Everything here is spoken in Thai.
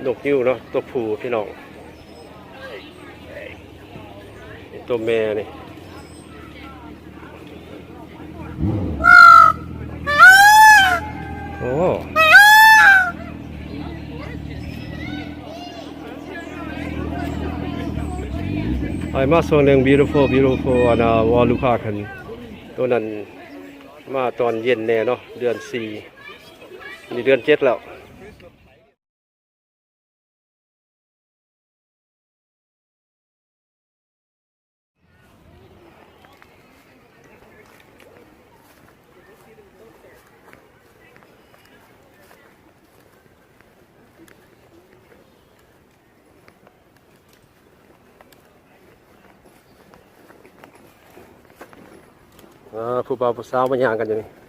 นกยิ้วเนาะตัวผู้พี่น้องตัวแม่นี่โอ้ไอ้มาส่วนหนึ่ง beautiful อันน่ะวอลลูคาคันตัวนั้นมาตอนเย็นแน่เนาะเดือน4นี่เดือน7แล้วผู้บ่าวผู้สาวมาย่างกันอยู่นี่